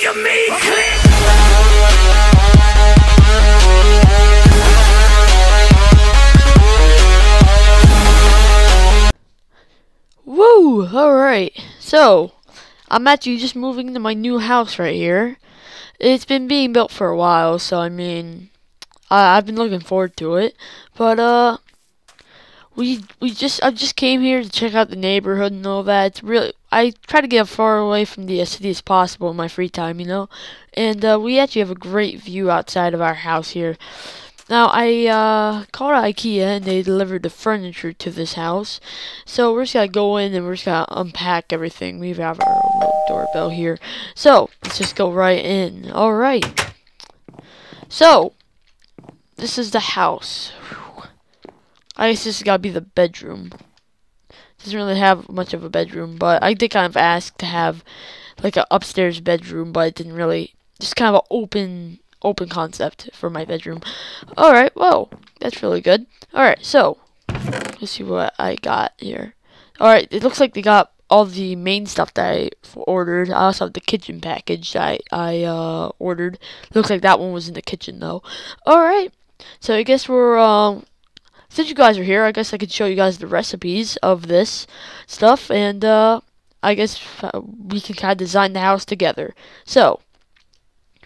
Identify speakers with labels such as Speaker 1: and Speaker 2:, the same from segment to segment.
Speaker 1: you mean click?
Speaker 2: Woo! Alright, so I'm actually just moving into my new house right here. It's been being built for a while, so I mean, I've been looking forward to it. But I just came here to check out the neighborhood and all that. It's really, I try to get as far away from the city as possible in my free time, you know. And we actually have a great view outside of our house here. Now, I called IKEA and they delivered the furniture to this house. So we're just gonna go in and we're just gonna unpack everything. We have our own little doorbell here. So let's just go right in. Alright. So this is the house. Whew. I guess this has gotta be the bedroom. Doesn't really have much of a bedroom, but I did kind of ask to have like an upstairs bedroom, but it didn't really, just kind of an open concept for my bedroom. Alright, well, that's really good. Alright, so let's see what I got here. Alright, it looks like they got all the main stuff that I ordered. I also have the kitchen package that I ordered. Looks like that one was in the kitchen though. Alright, so I guess we're since you guys are here, I guess I could show you guys the recipes of this stuff, and I guess we can kind of design the house together. So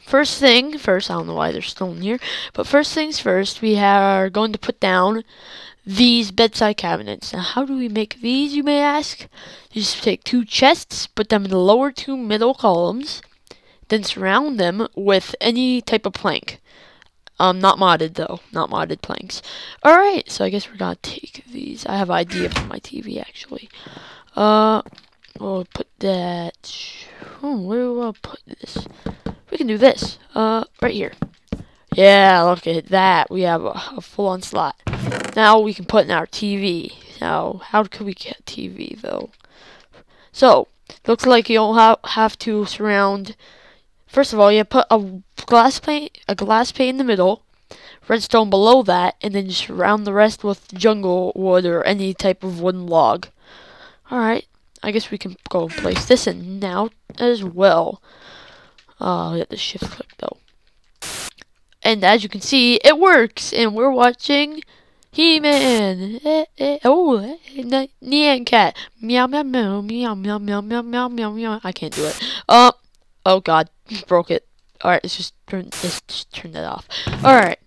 Speaker 2: first thing first, I don't know why there's stone here, but first things first, we are going to put down these bedside cabinets. Now, how do we make these, you may ask? You just take two chests, put them in the lower two middle columns, then surround them with any type of plank. Not modded though, not modded planks. Alright, so I guess we're gonna take these. I have an idea for my TV actually. We'll put that, where do I put this? We can do this, right here. Yeah, look at that. We have a full-on slot. Now we can put in our TV. Now, how could we get a TV, though? So, looks like you don't have to surround. First of all, you put a glass pane in the middle, redstone below that, and then just surround the rest with jungle wood or any type of wooden log. Alright, I guess we can go and place this in now as well. We have the shift click though. And as you can see, it works, and we're watching He-Man. Oh, Nyan Cat. Meow meow meow meow meow meow meow meow meow meow. I can't do it. Oh god, broke it. Alright, let's just turn that off. Alright.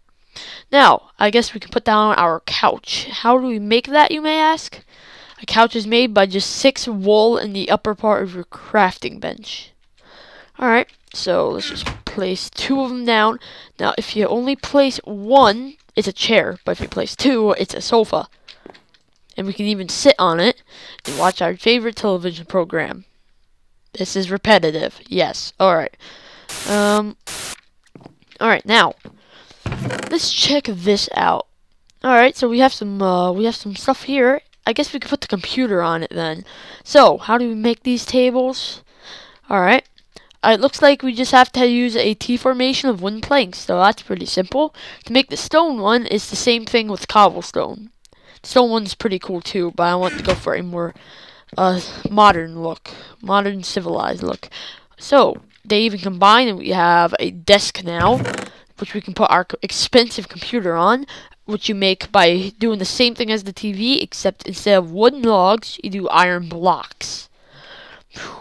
Speaker 2: Now, I guess we can put down our couch. How do we make that, you may ask? A couch is made by just 6 wool in the upper part of your crafting bench. Alright, so let's just place 2 of them down. Now, if you only place 1, it's a chair. But if you place 2, it's a sofa. And we can even sit on it and watch our favorite television program. This is repetitive. Yes. Alright. Alright, now let's check this out. Alright, so we have some stuff here. I guess we could put the computer on it then. So, how do we make these tables? Alright. It looks like we just have to use a T formation of wooden planks, so that's pretty simple. To make the stone one, it's the same thing with cobblestone. The stone one's pretty cool too, but I want to go for a more modern look, modern civilized look. So they even combine, and we have a desk now, which we can put our expensive computer on, which you make by doing the same thing as the TV, except instead of wooden logs, you do iron blocks. Whew.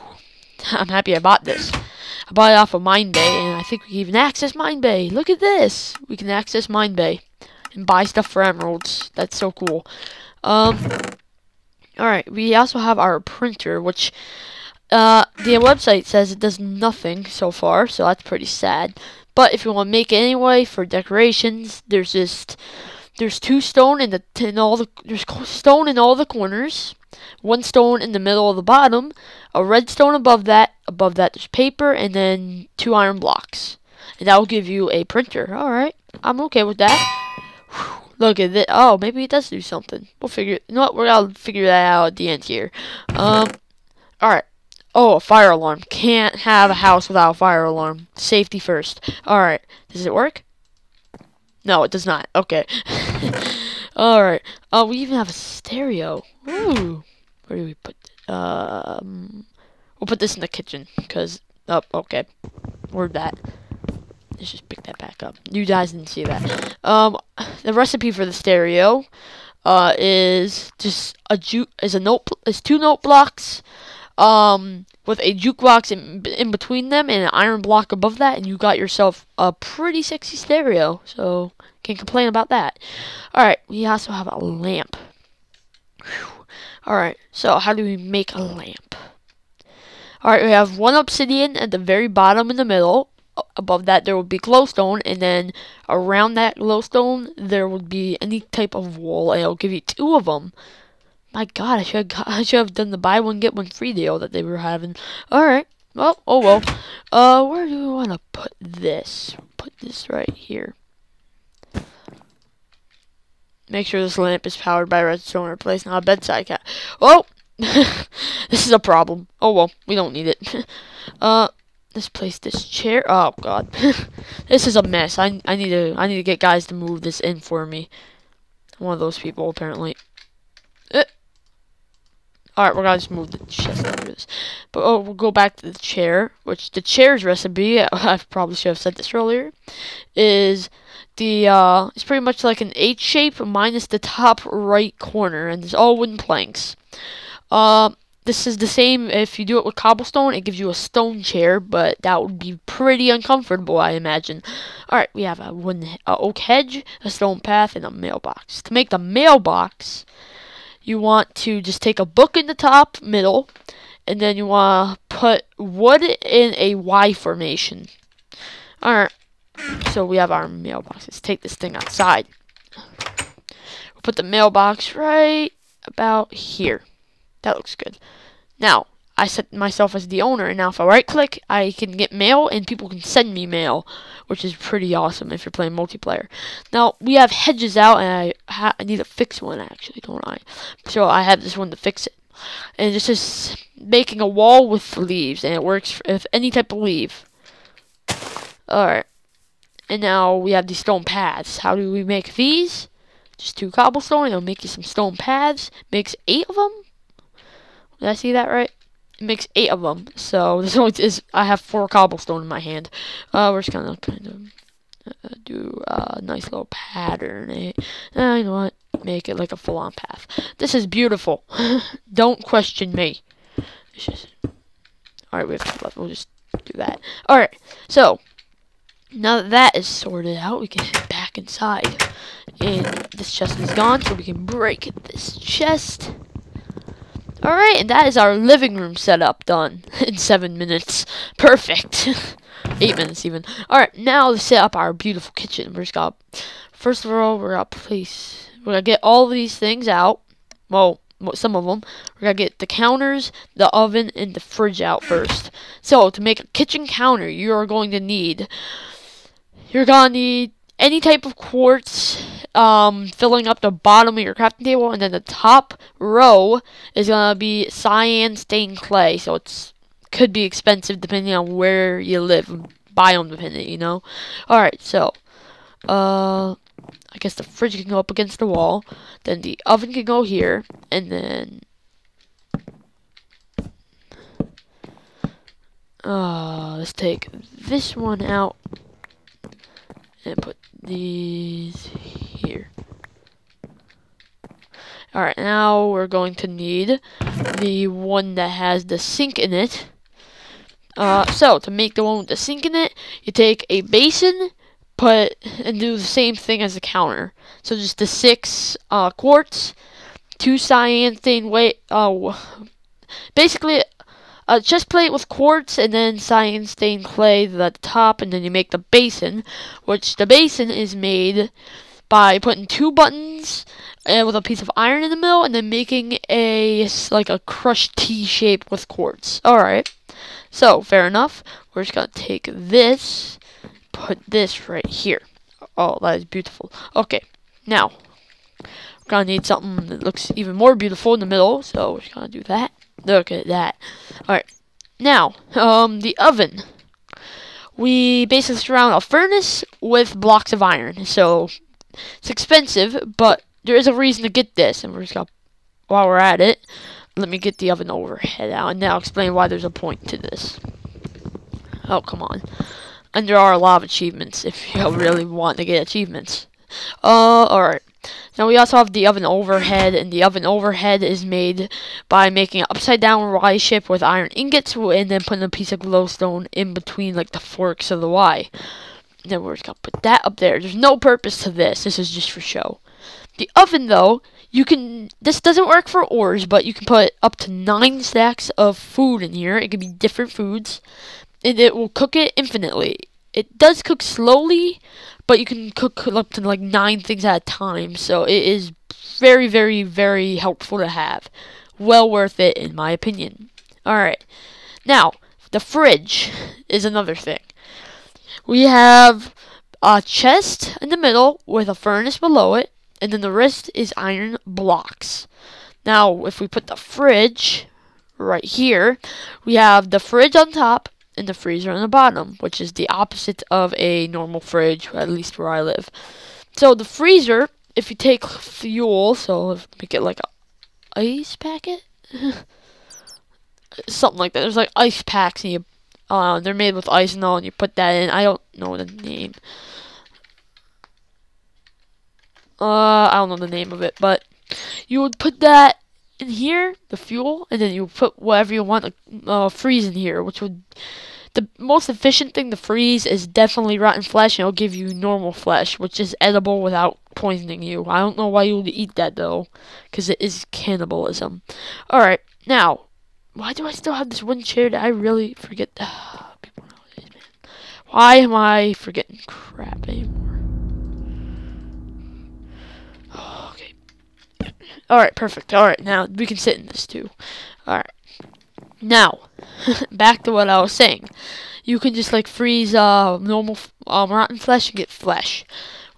Speaker 2: I'm happy I bought this. I bought it off of Mine Bay, and I think we can even access Mine Bay. Look at this. We can access Mine Bay and buy stuff for emeralds. That's so cool. Alright, we also have our printer, which the website says it does nothing so far, so that's pretty sad. But if you want to make it anyway for decorations, there's 2 stone there's stone in all the corners. 1 stone in the middle of the bottom, a red stone above that there's paper, and then 2 iron blocks. And that will give you a printer. Alright, I'm okay with that. Whew, look at this. Oh, maybe it does do something. We'll figure it. You know what? We're gonna figure that out at the end here. Alright. Oh, a fire alarm. Can't have a house without a fire alarm. Safety first. Alright. Does it work? No, it does not. Okay. Alright. Oh, we even have a stereo. Ooh. Where do we put it? We'll put this in the kitchen, because... Oh, okay. Where'd that? Let's just pick that back up. You guys didn't see that. The recipe for the stereo is just is 2 note blocks with a jukebox in between them and an iron block above that, and you got yourself a pretty sexy stereo. So can't complain about that. All right, we also have a lamp. All right, so how do we make a lamp? All right, we have 1 obsidian at the very bottom in the middle. Above that there would be glowstone, and then around that glowstone there would be any type of wool, and it'll give you 2 of them. My God, I should have done the buy one get one free deal that they were having. All right, well, oh well. Where do we want to put this? Put this right here. Make sure this lamp is powered by redstone or place, not a bedside cat. Oh, this is a problem. Oh well, we don't need it. Let's place this chair. Oh God, this is a mess. I need to get guys to move this in for me. I'm one of those people apparently. All right, we're gonna just move the chest under this. But we'll go back to the chair, which the chair's recipe, I probably should have said this earlier, is it's pretty much like an H shape minus the top right corner, and it's all wooden planks. This is the same if you do it with cobblestone. It gives you a stone chair, but that would be pretty uncomfortable, I imagine. Alright, we have a wooden oak hedge, a stone path, and a mailbox. To make the mailbox, you want to just take a book in the top middle, and then you want to put wood in a Y formation. Alright, so we have our mailbox. Let's take this thing outside. We'll put the mailbox right about here. That looks good. Now, I set myself as the owner, and now if I right-click, I can get mail, and people can send me mail, which is pretty awesome if you're playing multiplayer. Now, we have hedges out, and I need to fix one, actually, don't I? So I have this one to fix it. And it's just making a wall with leaves, and it works with any type of leaf. Alright. And now we have these stone paths. How do we make these? Just 2 cobblestone, it'll make you some stone paths. Makes 8 of them. Did I see that right? It makes 8 of them. So this only is I have 4 cobblestone in my hand. We're just gonna kind of do a nice little pattern. You know what? Make it like a full-on path. This is beautiful. Don't question me. It's just alright. We have 2 left. We'll just do that. Alright. So now that is sorted out, we can head back inside. And this chest is gone, so we can break this chest. Alright, and that is our living room setup done in 7 minutes. Perfect. 8 minutes even. Alright, now let's set up our beautiful kitchen. First of all, we're gonna get all of these things out. Well, some of them. We're gonna get the counters, the oven, and the fridge out first. So, to make a kitchen counter, you're gonna need any type of quartz, filling up the bottom of your crafting table, and then the top row is gonna be cyan stained clay. So could be expensive depending on where you live, biome dependent, you know. All right, so I guess the fridge can go up against the wall, then the oven can go here, and then let's take this one out and put these here. Alright, now we're going to need the one that has the sink in it. So, to make the one with the sink in it, you take a basin, and do the same thing as the counter. So just the 6 quartz, 2 cyan stained basically a chest plate with quartz, and then cyan stained clay at the top, and then you make the basin, which the basin is made by putting 2 buttons with a piece of iron in the middle, and then making like a crushed T shape with quartz. Alright, so fair enough. We're just gonna take this, put this right here. Oh, that is beautiful. Okay, now we're gonna need something that looks even more beautiful in the middle, so we're just gonna do that. Look at that. Alright, now, the oven. We basically surround a furnace with blocks of iron, so it's expensive, but there is a reason to get this, and we're just gonna, while we're at it, let me get the oven overhead out, and now explain why there's a point to this. Oh, come on. And there are a lot of achievements if you really want to get achievements. Alright. Now we also have the oven overhead, and the oven overhead is made by making an upside down Y shape with iron ingots and then putting a piece of glowstone in between like the forks of the Y. And then we're just gonna put that up there. There's no purpose to this. This is just for show. The oven though, this doesn't work for ores, but you can put up to 9 stacks of food in here. It can be different foods, and it will cook it infinitely. It does cook slowly, but you can cook up to like 9 things at a time, so it is very, very, very helpful to have. Well worth it, in my opinion. Alright, now, the fridge is another thing. We have a chest in the middle with a furnace below it, and then the rest is iron blocks. Now, if we put the fridge right here, we have the fridge on top and the freezer on the bottom, which is the opposite of a normal fridge, at least where I live. So the freezer, if you take fuel, so let's make it like a ice packet, something like that. There's like ice packs, and they're made with ice and all, and you put that in. I don't know the name. I don't know the name of it, but you would put that in here, the fuel, and then you put whatever you want to freeze in here, which would... The most efficient thing to freeze is definitely rotten flesh, and it'll give you normal flesh, which is edible without poisoning you. I don't know why you would eat that, though, because it is cannibalism. Alright, now, why do I still have this wooden chair that I really forget? People nowadays, man. Why am I forgetting crap anymore? Okay. Alright, perfect. Alright, now we can sit in this too. Alright. Now, back to what I was saying. You can just like freeze normal rotten flesh and get flesh,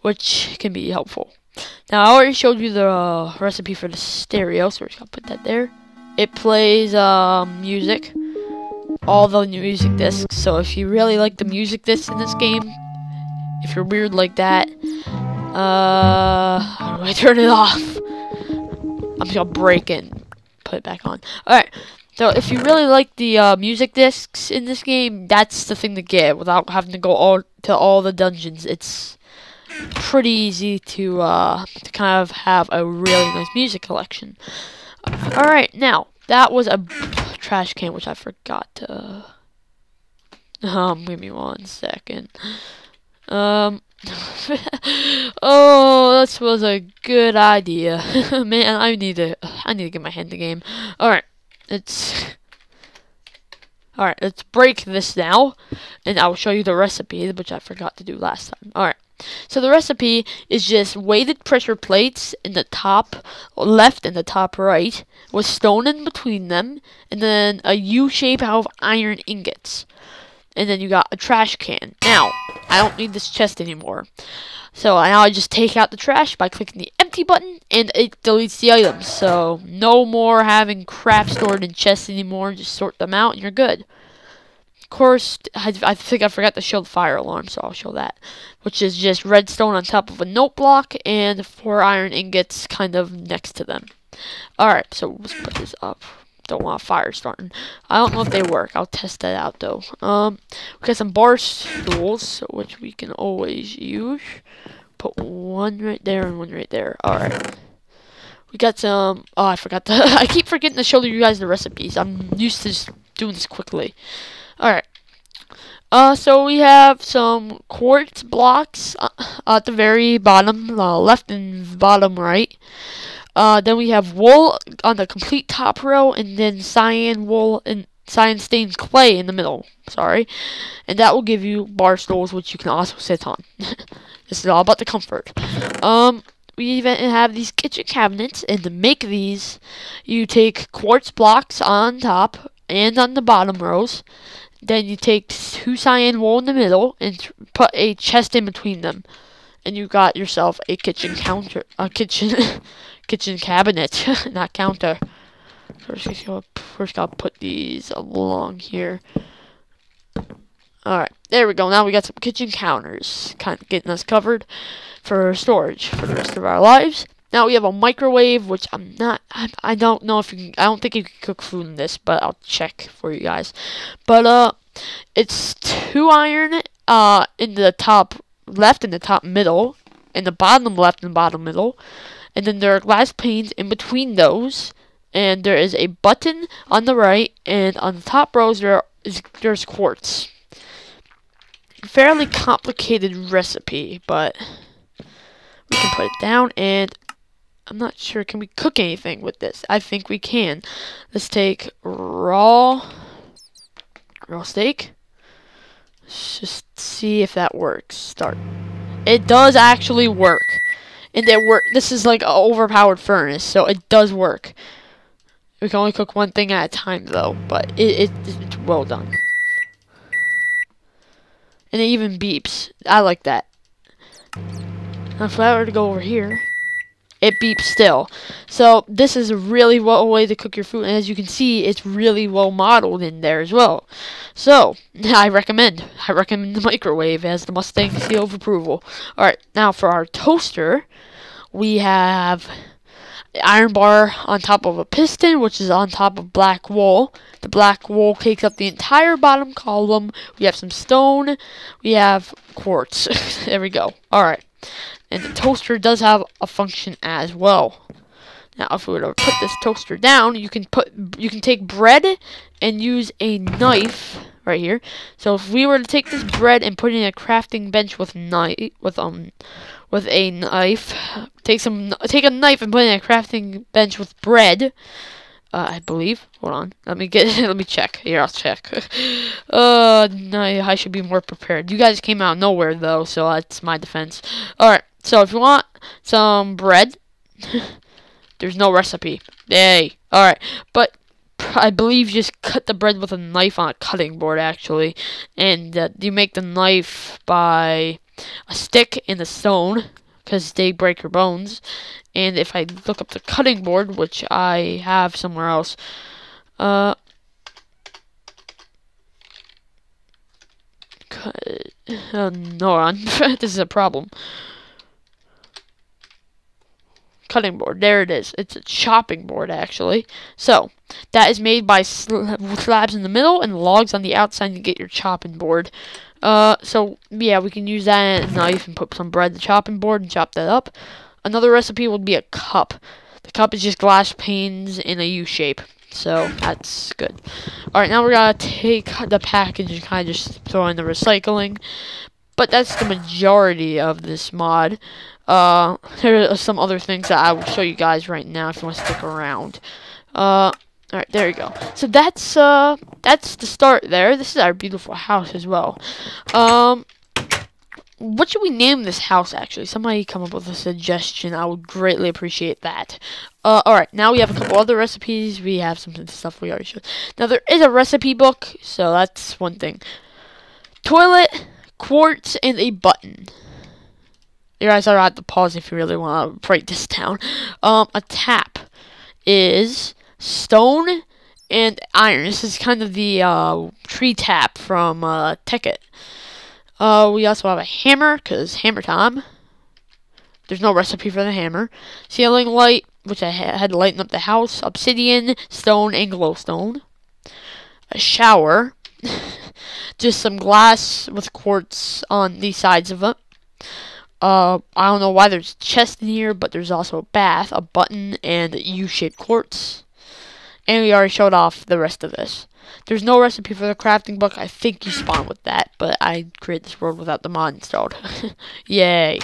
Speaker 2: which can be helpful. Now, I already showed you the recipe for the stereo, so we're just gonna put that there. It plays music, all the music discs. So if you really like the music discs in this game, if you're weird like that, how do I turn it off? I'm just gonna break it and put it back on. Alright, so if you really like the music discs in this game, that's the thing to get without having to go to all the dungeons. It's pretty easy to kind of have a really nice music collection. Alright, now, that was a trash can, which I forgot to... give me 1 second. Oh, this was a good idea. Man, I need to get my head in the game. Alright, let's break this now, and I'll show you the recipe, which I forgot to do last time. Alright, so the recipe is just weighted pressure plates in the top left and the top right, with stone in between them, and then a U shape out of iron ingots. And then you got a trash can. Now, I don't need this chest anymore. So now I just take out the trash by clicking the empty button, and it deletes the items. So no more having crap stored in chests anymore. Just sort them out and you're good. Of course, I think I forgot to show the fire alarm, so I'll show that. Which is just redstone on top of a note block and 4 iron ingots kind of next to them. Alright, so let's put this up. Don't want a fire starting. I don't know if they work. I'll test that out though. We got some bar stools, which we can always use. Put one right there and one right there. Alright. We got some... Oh, I forgot to... I keep forgetting to show you guys the recipes. I'm used to just doing this quickly. Alright. So we have some quartz blocks at the very bottom left and bottom right. Then we have wool on the complete top row, and then cyan wool and cyan stained clay in the middle. Sorry. And that will give you bar stools, which you can also sit on. This is all about the comfort. We even have these kitchen cabinets, and to make these, you take quartz blocks on top and on the bottom rows. Then you take 2 cyan wool in the middle and put a chest in between them. And you got yourself a kitchen counter, kitchen cabinet, not counter. First gotta put these along here. Alright, there we go. Now we got some kitchen counters, kind of getting us covered for storage for the rest of our lives. Now we have a microwave, which I don't know if you can, I don't think you can cook food in this, but I'll check for you guys. But, it's 2 iron in the top left and the top middle, and the bottom left and bottom middle, and then there are glass panes in between those, and there is a button on the right, and on the top rows there's quartz. Fairly complicated recipe, but we can put it down, and I'm not sure, can we cook anything with this? I think we can. Let's take raw steak. Let's just see if that works. Start. It does actually work. And this is like an overpowered furnace, so it does work. We can only cook one thing at a time though, but it's well done. And it even beeps. I like that. Now if I were to go over here, it beeps still. So this is a really well way to cook your food, and as you can see, it's really well modeled in there as well. So I recommend the microwave as the Mustang seal of approval. Alright, now for our toaster, we have the iron bar on top of a piston, which is on top of black wool. The black wool takes up the entire bottom column. We have some stone. We have quartz. There we go. Alright. And the toaster does have a function as well. Now, if we were to put this toaster down, you can take bread and use a knife right here. So if we were to take this bread and put it in a crafting bench with a knife, take a knife and put it in a crafting bench with bread. I believe. Hold on. Let me check. Here, I'll check. No, I should be more prepared. You guys came out of nowhere though, so that's my defense. Alright, so if you want some bread, there's no recipe. Yay. Alright, but I believe you just cut the bread with a knife on a cutting board actually. And you make the knife by a stick and a stone, because they break your bones. And if I look up the cutting board, which I have somewhere else, no, this is a problem. Cutting board, there it is. It's a chopping board actually. So that is made by slabs in the middle and logs on the outside to get your chopping board. So yeah, we can use that and a knife and put some bread in the chopping board and chop that up. Another recipe would be a cup. The cup is just glass panes in a U shape, so that's good. Alright, now we're gonna take the package and kind of just throw in the recycling. But that's the majority of this mod. There are some other things that I will show you guys right now if you want to stick around. Alright, there you go. So that's the start there. This is our beautiful house as well. What should we name this house, actually? Somebody come up with a suggestion. I would greatly appreciate that. Alright, now we have a couple other recipes. We have some stuff we already showed. Now, there is a recipe book, so that's one thing. Toilet, quartz, and a button. You guys are at the pause if you really want to write this down. A tap is stone and iron. This is kind of the tree tap from Tekkit. We also have a hammer, because hammer time. There's no recipe for the hammer. Ceiling light, which I had to lighten up the house. Obsidian, stone, and glowstone. A shower. Just some glass with quartz on the sides of it. I don't know why there's a chest in here, but there's also a bath, a button, and U-shaped quartz. And we already showed off the rest of this. There's no recipe for the crafting book. I think you spawn with that, but I created this world without the mod installed. Yay.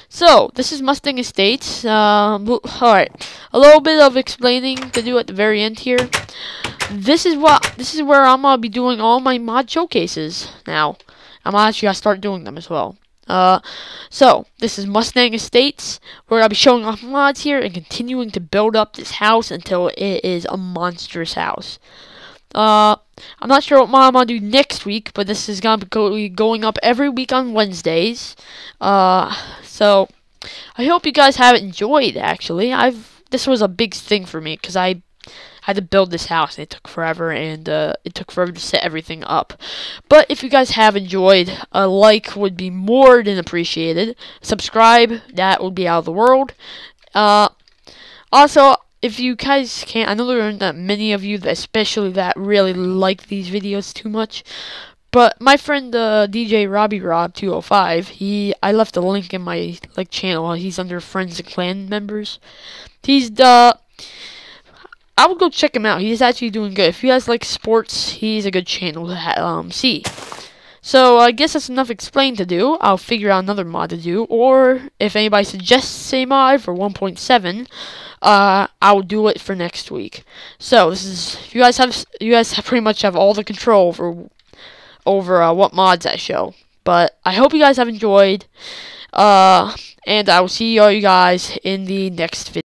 Speaker 2: So this is Mustang Estates. Alright. A little bit of explaining to do at the very end here. This is where I'm gonna be doing all my mod showcases now. I'm actually gonna start doing them as well. So this is Mustang Estates. We're gonna be showing off mods here and continuing to build up this house until it is a monstrous house. I'm not sure what mod I'm gonna do next week, but this is gonna be going up every week on Wednesdays. So I hope you guys have enjoyed. Actually, this was a big thing for me because I had to build this house and it took forever, and it took forever to set everything up. But if you guys have enjoyed, a like would be more than appreciated. Subscribe, that would be out of the world. Also, if you guys can't, I know there aren't that many of you, especially that really like these videos too much, But my friend DJ Robbie Rob 205, I left a link in my channel. He's under friends and clan members. He's the I would go check him out. He's actually doing good. If you guys like sports, he's a good channel to see. So I guess that's enough explained to do. I'll figure out another mod to do, or if anybody suggests a mod for 1.7, I'll do it for next week. So this is you guys pretty much have all the control over what mods I show. But I hope you guys have enjoyed, and I will see all you guys in the next video.